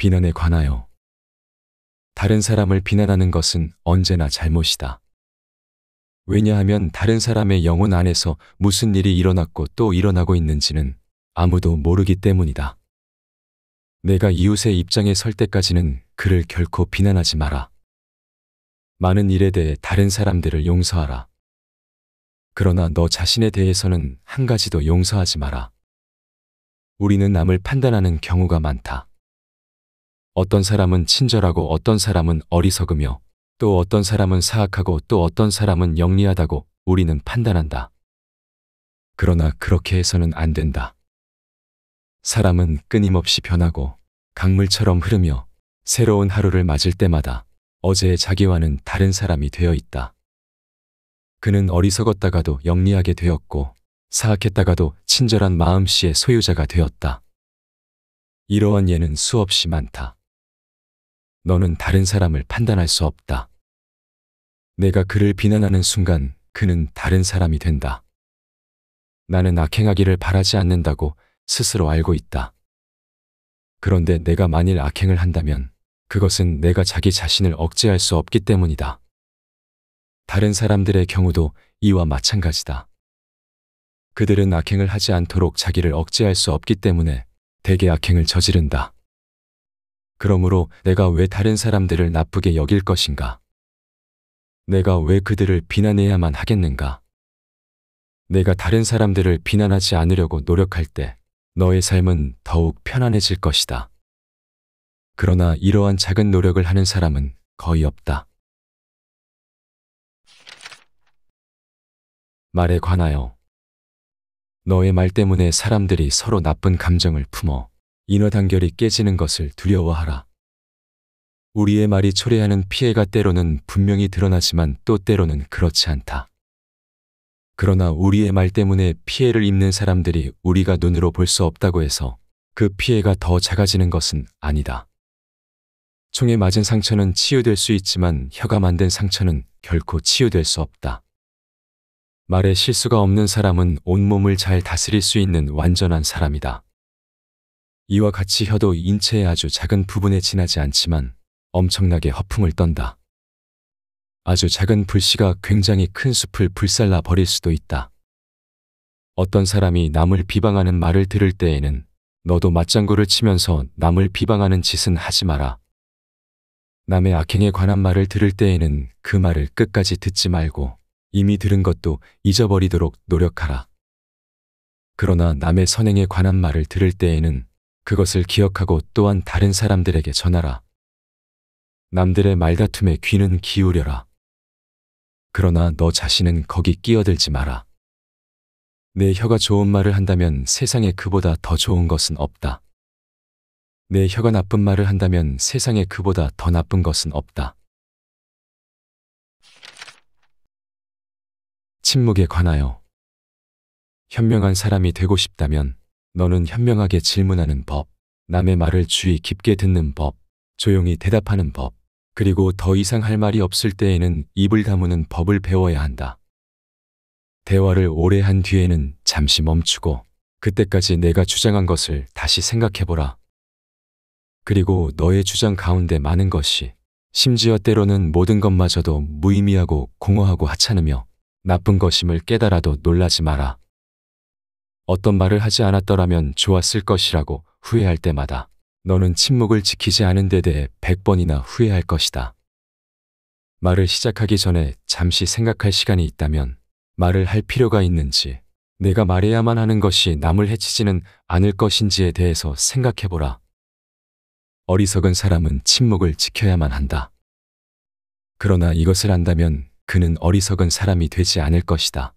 비난에 관하여. 다른 사람을 비난하는 것은 언제나 잘못이다. 왜냐하면 다른 사람의 영혼 안에서 무슨 일이 일어났고 또 일어나고 있는지는 아무도 모르기 때문이다. 내가 이웃의 입장에 설 때까지는 그를 결코 비난하지 마라. 많은 일에 대해 다른 사람들을 용서하라. 그러나 너 자신에 대해서는 한 가지도 용서하지 마라. 우리는 남을 판단하는 경우가 많다. 어떤 사람은 친절하고 어떤 사람은 어리석으며 또 어떤 사람은 사악하고 또 어떤 사람은 영리하다고 우리는 판단한다. 그러나 그렇게 해서는 안 된다. 사람은 끊임없이 변하고 강물처럼 흐르며 새로운 하루를 맞을 때마다 어제의 자기와는 다른 사람이 되어 있다. 그는 어리석었다가도 영리하게 되었고 사악했다가도 친절한 마음씨의 소유자가 되었다. 이러한 예는 수없이 많다. 너는 다른 사람을 판단할 수 없다. 내가 그를 비난하는 순간 그는 다른 사람이 된다. 나는 악행하기를 바라지 않는다고 스스로 알고 있다. 그런데 내가 만일 악행을 한다면 그것은 내가 자기 자신을 억제할 수 없기 때문이다. 다른 사람들의 경우도 이와 마찬가지다. 그들은 악행을 하지 않도록 자기를 억제할 수 없기 때문에 대개 악행을 저지른다. 그러므로 내가 왜 다른 사람들을 나쁘게 여길 것인가? 내가 왜 그들을 비난해야만 하겠는가? 내가 다른 사람들을 비난하지 않으려고 노력할 때 너의 삶은 더욱 편안해질 것이다. 그러나 이러한 작은 노력을 하는 사람은 거의 없다. 말에 관하여. 너의 말 때문에 사람들이 서로 나쁜 감정을 품어 인화단결이 깨지는 것을 두려워하라. 우리의 말이 초래하는 피해가 때로는 분명히 드러나지만 또 때로는 그렇지 않다. 그러나 우리의 말 때문에 피해를 입는 사람들이 우리가 눈으로 볼 수 없다고 해서 그 피해가 더 작아지는 것은 아니다. 총에 맞은 상처는 치유될 수 있지만 혀가 만든 상처는 결코 치유될 수 없다. 말에 실수가 없는 사람은 온몸을 잘 다스릴 수 있는 완전한 사람이다. 이와 같이 혀도 인체의 아주 작은 부분에 지나지 않지만 엄청나게 허풍을 떤다. 아주 작은 불씨가 굉장히 큰 숲을 불살라 버릴 수도 있다. 어떤 사람이 남을 비방하는 말을 들을 때에는 너도 맞장구를 치면서 남을 비방하는 짓은 하지 마라. 남의 악행에 관한 말을 들을 때에는 그 말을 끝까지 듣지 말고 이미 들은 것도 잊어버리도록 노력하라. 그러나 남의 선행에 관한 말을 들을 때에는 그것을 기억하고 또한 다른 사람들에게 전하라. 남들의 말다툼에 귀는 기울여라. 그러나 너 자신은 거기 끼어들지 마라. 내 혀가 좋은 말을 한다면 세상에 그보다 더 좋은 것은 없다. 내 혀가 나쁜 말을 한다면 세상에 그보다 더 나쁜 것은 없다. 침묵에 관하여. 현명한 사람이 되고 싶다면 너는 현명하게 질문하는 법, 남의 말을 주의 깊게 듣는 법, 조용히 대답하는 법, 그리고 더 이상 할 말이 없을 때에는 입을 다무는 법을 배워야 한다. 대화를 오래 한 뒤에는 잠시 멈추고 그때까지 내가 주장한 것을 다시 생각해보라. 그리고 너의 주장 가운데 많은 것이 심지어 때로는 모든 것마저도 무의미하고 공허하고 하찮으며 나쁜 것임을 깨달아도 놀라지 마라. 어떤 말을 하지 않았더라면 좋았을 것이라고 후회할 때마다 너는 침묵을 지키지 않은 데 대해 100번이나 후회할 것이다. 말을 시작하기 전에 잠시 생각할 시간이 있다면 말을 할 필요가 있는지, 내가 말해야만 하는 것이 남을 해치지는 않을 것인지에 대해서 생각해보라. 어리석은 사람은 침묵을 지켜야만 한다. 그러나 이것을 안다면 그는 어리석은 사람이 되지 않을 것이다.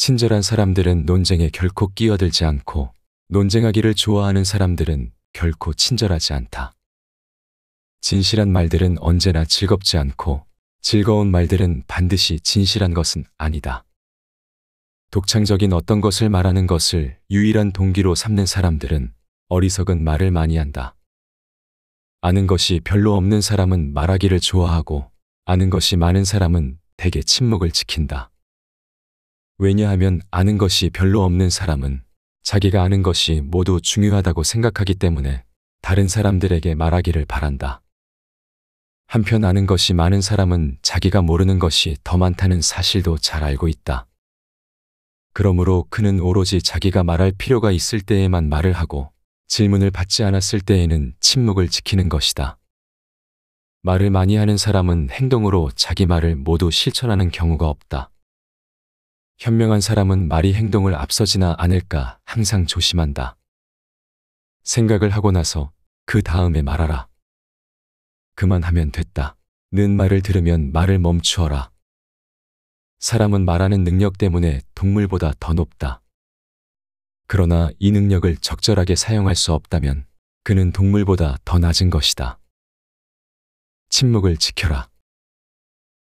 친절한 사람들은 논쟁에 결코 끼어들지 않고 논쟁하기를 좋아하는 사람들은 결코 친절하지 않다. 진실한 말들은 언제나 즐겁지 않고 즐거운 말들은 반드시 진실한 것은 아니다. 독창적인 어떤 것을 말하는 것을 유일한 동기로 삼는 사람들은 어리석은 말을 많이 한다. 아는 것이 별로 없는 사람은 말하기를 좋아하고 아는 것이 많은 사람은 대개 침묵을 지킨다. 왜냐하면 아는 것이 별로 없는 사람은 자기가 아는 것이 모두 중요하다고 생각하기 때문에 다른 사람들에게 말하기를 바란다. 한편 아는 것이 많은 사람은 자기가 모르는 것이 더 많다는 사실도 잘 알고 있다. 그러므로 그는 오로지 자기가 말할 필요가 있을 때에만 말을 하고 질문을 받지 않았을 때에는 침묵을 지키는 것이다. 말을 많이 하는 사람은 행동으로 자기 말을 모두 실천하는 경우가 없다. 현명한 사람은 말이 행동을 앞서지나 않을까 항상 조심한다. 생각을 하고 나서 그 다음에 말하라. 그만하면 됐다. 는 말을 들으면 말을 멈추어라. 사람은 말하는 능력 때문에 동물보다 더 높다. 그러나 이 능력을 적절하게 사용할 수 없다면 그는 동물보다 더 낮은 것이다. 침묵을 지켜라.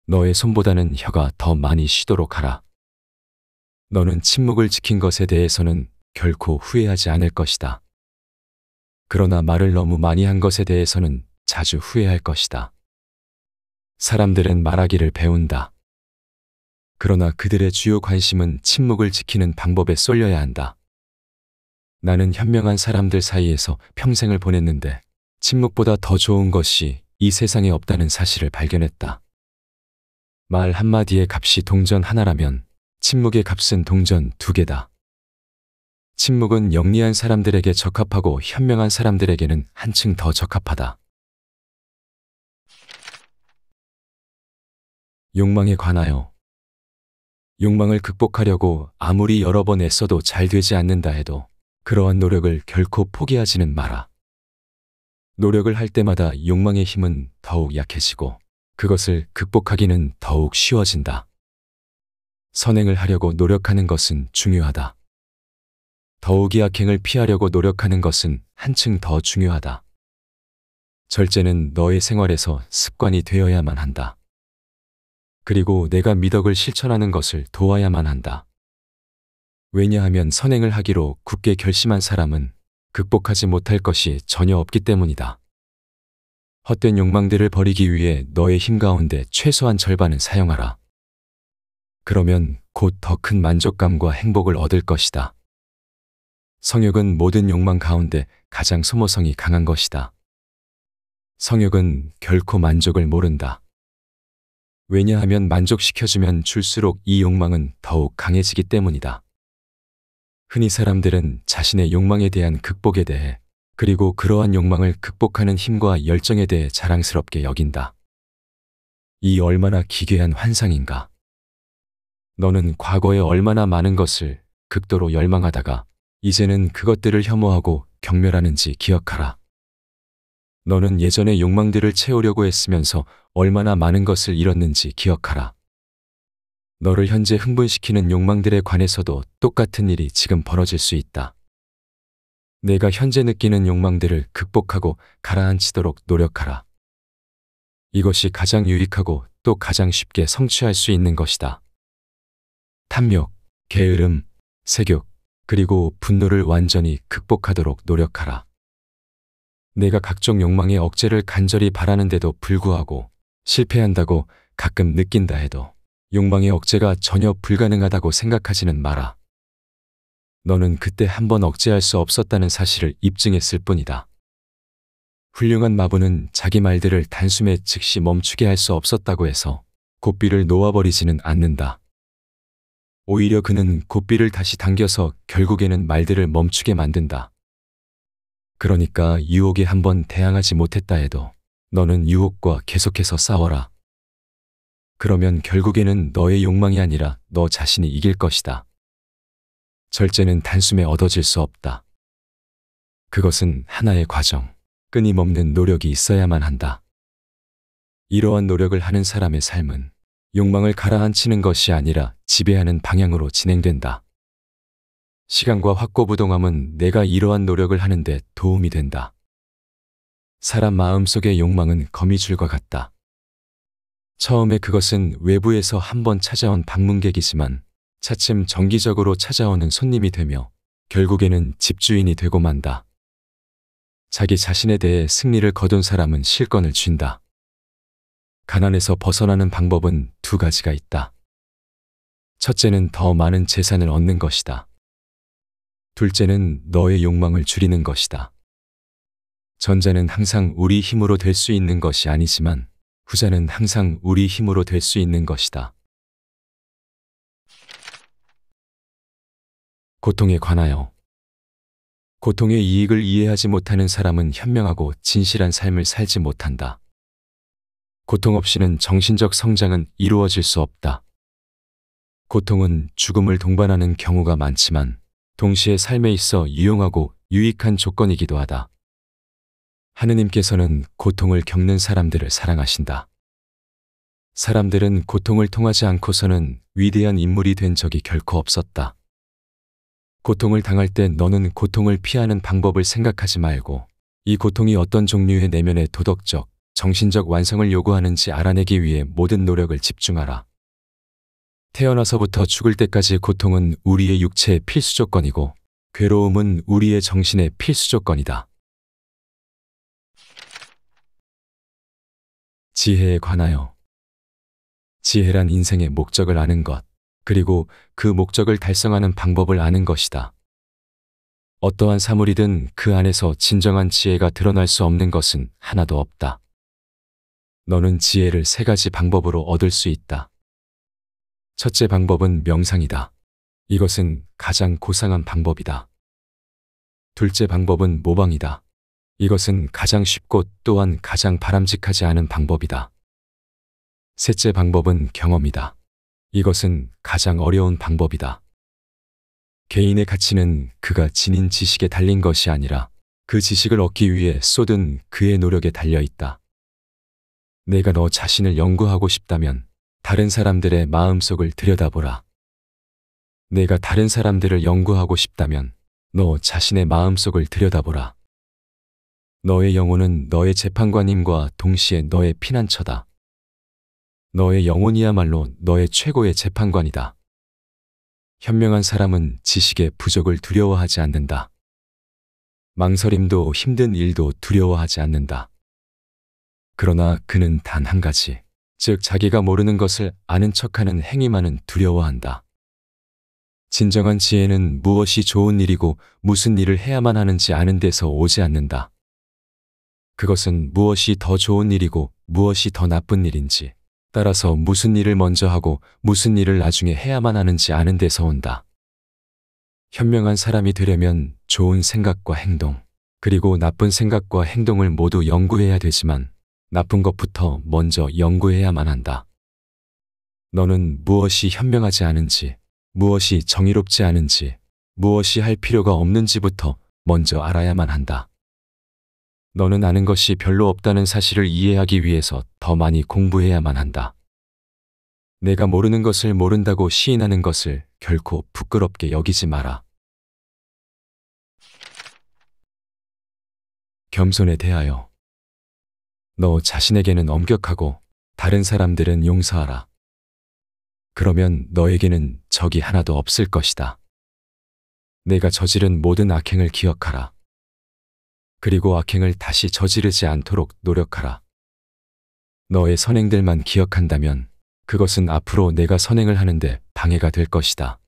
너의 손보다는 혀가 더 많이 쉬도록 하라. 너는 침묵을 지킨 것에 대해서는 결코 후회하지 않을 것이다. 그러나 말을 너무 많이 한 것에 대해서는 자주 후회할 것이다. 사람들은 말하기를 배운다. 그러나 그들의 주요 관심은 침묵을 지키는 방법에 쏠려야 한다. 나는 현명한 사람들 사이에서 평생을 보냈는데 침묵보다 더 좋은 것이 이 세상에 없다는 사실을 발견했다. 말 한마디의 값이 동전 하나라면 침묵의 값은 동전 2개다. 침묵은 영리한 사람들에게 적합하고 현명한 사람들에게는 한층 더 적합하다. 욕망에 관하여 욕망을 극복하려고 아무리 여러 번 애써도 잘 되지 않는다 해도 그러한 노력을 결코 포기하지는 마라. 노력을 할 때마다 욕망의 힘은 더욱 약해지고 그것을 극복하기는 더욱 쉬워진다. 선행을 하려고 노력하는 것은 중요하다. 더욱이 악행을 피하려고 노력하는 것은 한층 더 중요하다. 절제는 너의 생활에서 습관이 되어야만 한다. 그리고 내가 미덕을 실천하는 것을 도와야만 한다. 왜냐하면 선행을 하기로 굳게 결심한 사람은 극복하지 못할 것이 전혀 없기 때문이다. 헛된 욕망들을 버리기 위해 너의 힘 가운데 최소한 절반은 사용하라. 그러면 곧 더 큰 만족감과 행복을 얻을 것이다. 성욕은 모든 욕망 가운데 가장 소모성이 강한 것이다. 성욕은 결코 만족을 모른다. 왜냐하면 만족시켜주면 줄수록 이 욕망은 더욱 강해지기 때문이다. 흔히 사람들은 자신의 욕망에 대한 극복에 대해 그리고 그러한 욕망을 극복하는 힘과 열정에 대해 자랑스럽게 여긴다. 이 얼마나 기괴한 환상인가. 너는 과거에 얼마나 많은 것을 극도로 열망하다가 이제는 그것들을 혐오하고 경멸하는지 기억하라. 너는 예전의 욕망들을 채우려고 했으면서 얼마나 많은 것을 잃었는지 기억하라. 너를 현재 흥분시키는 욕망들에 관해서도 똑같은 일이 지금 벌어질 수 있다. 내가 현재 느끼는 욕망들을 극복하고 가라앉히도록 노력하라. 이것이 가장 유익하고 또 가장 쉽게 성취할 수 있는 것이다. 탐욕, 게으름, 색욕, 그리고 분노를 완전히 극복하도록 노력하라. 내가 각종 욕망의 억제를 간절히 바라는데도 불구하고 실패한다고 가끔 느낀다 해도 욕망의 억제가 전혀 불가능하다고 생각하지는 마라. 너는 그때 한번 억제할 수 없었다는 사실을 입증했을 뿐이다. 훌륭한 마부는 자기 말들을 단숨에 즉시 멈추게 할 수 없었다고 해서 고삐를 놓아버리지는 않는다. 오히려 그는 고삐를 다시 당겨서 결국에는 말들을 멈추게 만든다. 그러니까 유혹에 한번 대항하지 못했다 해도 너는 유혹과 계속해서 싸워라. 그러면 결국에는 너의 욕망이 아니라 너 자신이 이길 것이다. 절제는 단숨에 얻어질 수 없다. 그것은 하나의 과정, 끊임없는 노력이 있어야만 한다. 이러한 노력을 하는 사람의 삶은 욕망을 가라앉히는 것이 아니라 지배하는 방향으로 진행된다. 시간과 확고부동함은 내가 이러한 노력을 하는데 도움이 된다. 사람 마음속의 욕망은 거미줄과 같다. 처음에 그것은 외부에서 한번 찾아온 방문객이지만 차츰 정기적으로 찾아오는 손님이 되며 결국에는 집주인이 되고 만다. 자기 자신에 대해 승리를 거둔 사람은 실권을 쥔다. 가난에서 벗어나는 방법은 2가지가 있다. 첫째는 더 많은 재산을 얻는 것이다. 둘째는 너의 욕망을 줄이는 것이다. 전자는 항상 우리 힘으로 될 수 있는 것이 아니지만 후자는 항상 우리 힘으로 될 수 있는 것이다. 고통에 관하여 고통의 이익을 이해하지 못하는 사람은 현명하고 진실한 삶을 살지 못한다. 고통 없이는 정신적 성장은 이루어질 수 없다. 고통은 죽음을 동반하는 경우가 많지만 동시에 삶에 있어 유용하고 유익한 조건이기도 하다. 하느님께서는 고통을 겪는 사람들을 사랑하신다. 사람들은 고통을 통하지 않고서는 위대한 인물이 된 적이 결코 없었다. 고통을 당할 때 너는 고통을 피하는 방법을 생각하지 말고 이 고통이 어떤 종류의 내면의 도덕적, 정신적 완성을 요구하는지 알아내기 위해 모든 노력을 집중하라. 태어나서부터 죽을 때까지 고통은 우리의 육체의 필수 조건이고 괴로움은 우리의 정신의 필수 조건이다. 지혜에 관하여 지혜란 인생의 목적을 아는 것, 그리고 그 목적을 달성하는 방법을 아는 것이다. 어떠한 사물이든 그 안에서 진정한 지혜가 드러날 수 없는 것은 하나도 없다. 너는 지혜를 3가지 방법으로 얻을 수 있다. 첫째 방법은 명상이다. 이것은 가장 고상한 방법이다. 둘째 방법은 모방이다. 이것은 가장 쉽고 또한 가장 바람직하지 않은 방법이다. 셋째 방법은 경험이다. 이것은 가장 어려운 방법이다. 개인의 가치는 그가 지닌 지식에 달린 것이 아니라 그 지식을 얻기 위해 쏟은 그의 노력에 달려 있다. 내가 너 자신을 연구하고 싶다면 다른 사람들의 마음속을 들여다보라. 내가 다른 사람들을 연구하고 싶다면 너 자신의 마음속을 들여다보라. 너의 영혼은 너의 재판관님과 동시에 너의 피난처다. 너의 영혼이야말로 너의 최고의 재판관이다. 현명한 사람은 지식의 부족을 두려워하지 않는다. 망설임도 힘든 일도 두려워하지 않는다. 그러나 그는 단 한 가지, 즉 자기가 모르는 것을 아는 척하는 행위만은 두려워한다. 진정한 지혜는 무엇이 좋은 일이고 무슨 일을 해야만 하는지 아는 데서 오지 않는다. 그것은 무엇이 더 좋은 일이고 무엇이 더 나쁜 일인지, 따라서 무슨 일을 먼저 하고 무슨 일을 나중에 해야만 하는지 아는 데서 온다. 현명한 사람이 되려면 좋은 생각과 행동, 그리고 나쁜 생각과 행동을 모두 연구해야 되지만 나쁜 것부터 먼저 연구해야만 한다. 너는 무엇이 현명하지 않은지, 무엇이 정의롭지 않은지, 무엇이 할 필요가 없는지부터 먼저 알아야만 한다. 너는 아는 것이 별로 없다는 사실을 이해하기 위해서 더 많이 공부해야만 한다. 내가 모르는 것을 모른다고 시인하는 것을 결코 부끄럽게 여기지 마라. 겸손에 대하여 너 자신에게는 엄격하고 다른 사람들은 용서하라. 그러면 너에게는 적이 하나도 없을 것이다. 내가 저지른 모든 악행을 기억하라. 그리고 악행을 다시 저지르지 않도록 노력하라. 너의 선행들만 기억한다면 그것은 앞으로 내가 선행을 하는데 방해가 될 것이다.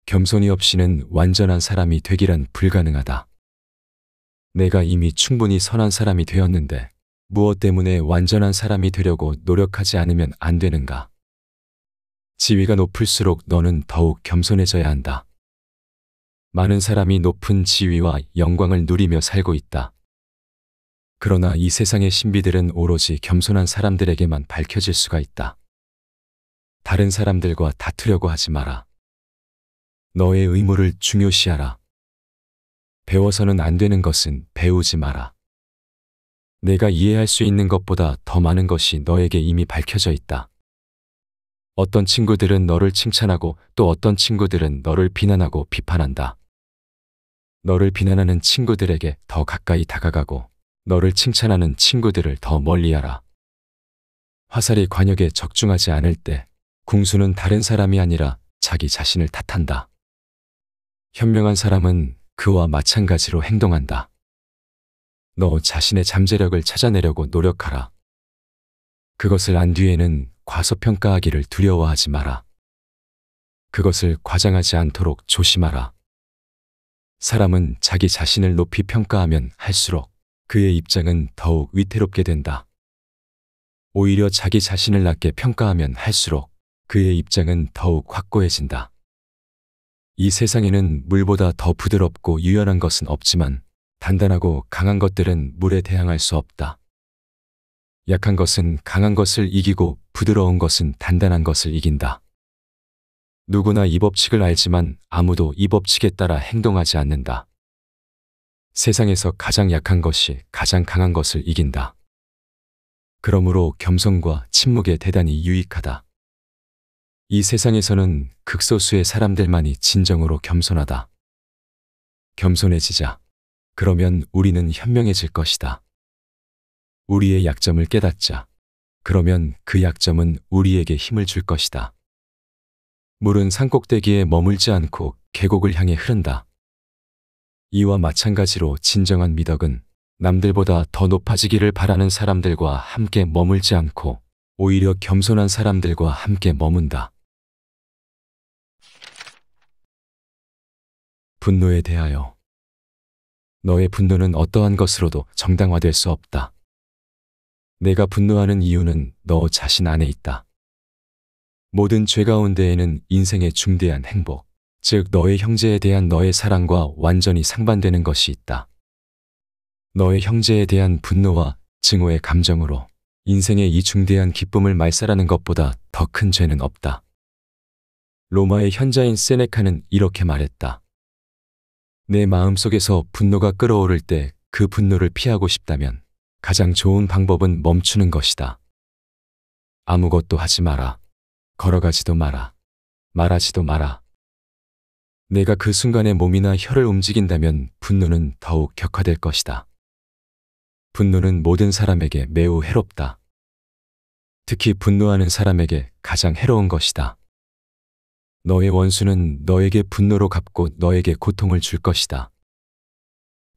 겸손이 없이는 완전한 사람이 되기란 불가능하다. 내가 이미 충분히 선한 사람이 되었는데 무엇 때문에 완전한 사람이 되려고 노력하지 않으면 안 되는가? 지위가 높을수록 너는 더욱 겸손해져야 한다. 많은 사람이 높은 지위와 영광을 누리며 살고 있다. 그러나 이 세상의 신비들은 오로지 겸손한 사람들에게만 밝혀질 수가 있다. 다른 사람들과 다투려고 하지 마라. 너의 의무를 중요시하라. 배워서는 안 되는 것은 배우지 마라. 내가 이해할 수 있는 것보다 더 많은 것이 너에게 이미 밝혀져 있다. 어떤 친구들은 너를 칭찬하고 또 어떤 친구들은 너를 비난하고 비판한다. 너를 비난하는 친구들에게 더 가까이 다가가고 너를 칭찬하는 친구들을 더 멀리하라. 화살이 관역에 적중하지 않을 때 궁수는 다른 사람이 아니라 자기 자신을 탓한다. 현명한 사람은 그와 마찬가지로 행동한다. 너 자신의 잠재력을 찾아내려고 노력하라. 그것을 안 뒤에는 과소평가하기를 두려워하지 마라. 그것을 과장하지 않도록 조심하라. 사람은 자기 자신을 높이 평가하면 할수록 그의 입장은 더욱 위태롭게 된다. 오히려 자기 자신을 낮게 평가하면 할수록 그의 입장은 더욱 확고해진다. 이 세상에는 물보다 더 부드럽고 유연한 것은 없지만 단단하고 강한 것들은 물에 대항할 수 없다. 약한 것은 강한 것을 이기고 부드러운 것은 단단한 것을 이긴다. 누구나 이 법칙을 알지만 아무도 이 법칙에 따라 행동하지 않는다. 세상에서 가장 약한 것이 가장 강한 것을 이긴다. 그러므로 겸손과 침묵에 대단히 유익하다. 이 세상에서는 극소수의 사람들만이 진정으로 겸손하다. 겸손해지자. 그러면 우리는 현명해질 것이다. 우리의 약점을 깨닫자. 그러면 그 약점은 우리에게 힘을 줄 것이다. 물은 산꼭대기에 머물지 않고 계곡을 향해 흐른다. 이와 마찬가지로 진정한 미덕은 남들보다 더 높아지기를 바라는 사람들과 함께 머물지 않고 오히려 겸손한 사람들과 함께 머문다. 분노에 대하여. 너의 분노는 어떠한 것으로도 정당화될 수 없다. 내가 분노하는 이유는 너 자신 안에 있다. 모든 죄 가운데에는 인생의 중대한 행복, 즉 너의 형제에 대한 너의 사랑과 완전히 상반되는 것이 있다. 너의 형제에 대한 분노와 증오의 감정으로 인생의 이 중대한 기쁨을 말살하는 것보다 더 큰 죄는 없다. 로마의 현자인 세네카는 이렇게 말했다. 내 마음속에서 분노가 끓어오를 때 그 분노를 피하고 싶다면 가장 좋은 방법은 멈추는 것이다. 아무것도 하지 마라. 걸어가지도 마라. 말하지도 마라. 내가 그 순간에 몸이나 혀를 움직인다면 분노는 더욱 격화될 것이다. 분노는 모든 사람에게 매우 해롭다. 특히 분노하는 사람에게 가장 해로운 것이다. 너의 원수는 너에게 분노로 갚고 너에게 고통을 줄 것이다.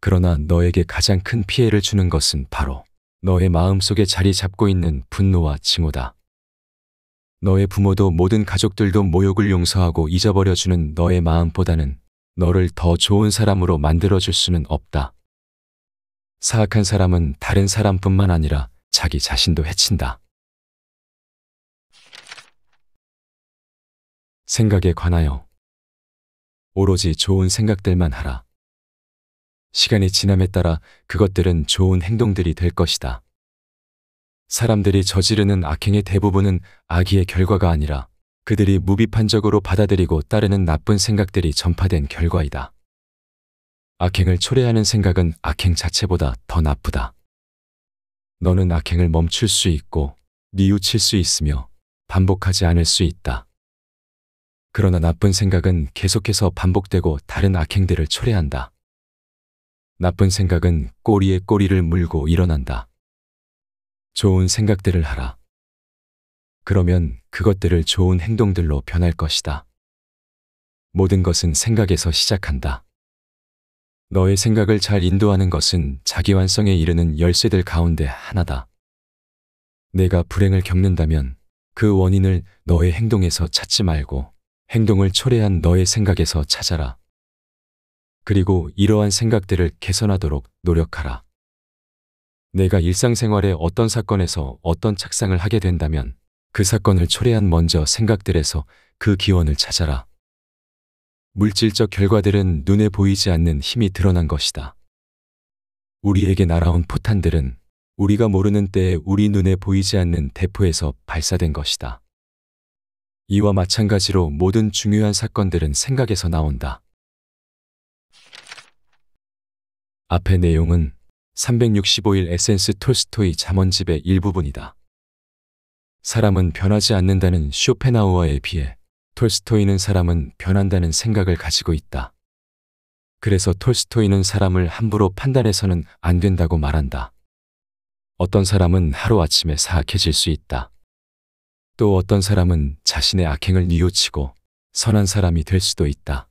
그러나 너에게 가장 큰 피해를 주는 것은 바로 너의 마음속에 자리 잡고 있는 분노와 증오다. 너의 부모도 모든 가족들도 모욕을 용서하고 잊어버려주는 너의 마음보다는 너를 더 좋은 사람으로 만들어줄 수는 없다. 사악한 사람은 다른 사람뿐만 아니라 자기 자신도 해친다. 생각에 관하여. 오로지 좋은 생각들만 하라. 시간이 지남에 따라 그것들은 좋은 행동들이 될 것이다. 사람들이 저지르는 악행의 대부분은 악의의 결과가 아니라 그들이 무비판적으로 받아들이고 따르는 나쁜 생각들이 전파된 결과이다. 악행을 초래하는 생각은 악행 자체보다 더 나쁘다. 너는 악행을 멈출 수 있고 뉘우칠 수 있으며 반복하지 않을 수 있다. 그러나 나쁜 생각은 계속해서 반복되고 다른 악행들을 초래한다. 나쁜 생각은 꼬리에 꼬리를 물고 일어난다. 좋은 생각들을 하라. 그러면 그것들을 좋은 행동들로 변할 것이다. 모든 것은 생각에서 시작한다. 너의 생각을 잘 인도하는 것은 자기 완성에 이르는 열쇠들 가운데 하나다. 내가 불행을 겪는다면 그 원인을 너의 행동에서 찾지 말고 행동을 초래한 너의 생각에서 찾아라. 그리고 이러한 생각들을 개선하도록 노력하라. 내가 일상생활의 어떤 사건에서 어떤 착상을 하게 된다면 그 사건을 초래한 먼저 생각들에서 그 기원을 찾아라. 물질적 결과들은 눈에 보이지 않는 힘이 드러난 것이다. 우리에게 날아온 포탄들은 우리가 모르는 때에 우리 눈에 보이지 않는 대포에서 발사된 것이다. 이와 마찬가지로 모든 중요한 사건들은 생각에서 나온다. 앞의 내용은 365일 에센스 톨스토이 잠언집의 일부분이다. 사람은 변하지 않는다는 쇼펜하우어에 비해 톨스토이는 사람은 변한다는 생각을 가지고 있다. 그래서 톨스토이는 사람을 함부로 판단해서는 안 된다고 말한다. 어떤 사람은 하루아침에 사악해질 수 있다. 또 어떤 사람은 자신의 악행을 뉘우치고 선한 사람이 될 수도 있다.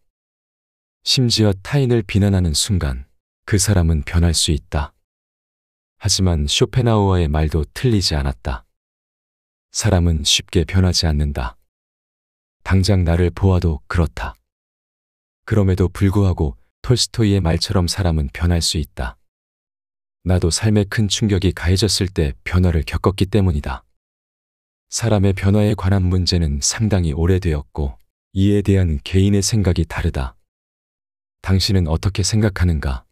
심지어 타인을 비난하는 순간 그 사람은 변할 수 있다. 하지만 쇼펜하우어의 말도 틀리지 않았다. 사람은 쉽게 변하지 않는다. 당장 나를 보아도 그렇다. 그럼에도 불구하고 톨스토이의 말처럼 사람은 변할 수 있다. 나도 삶에 큰 충격이 가해졌을 때 변화를 겪었기 때문이다. 사람의 변화에 관한 문제는 상당히 오래되었고 이에 대한 개인의 생각이 다르다. 당신은 어떻게 생각하는가?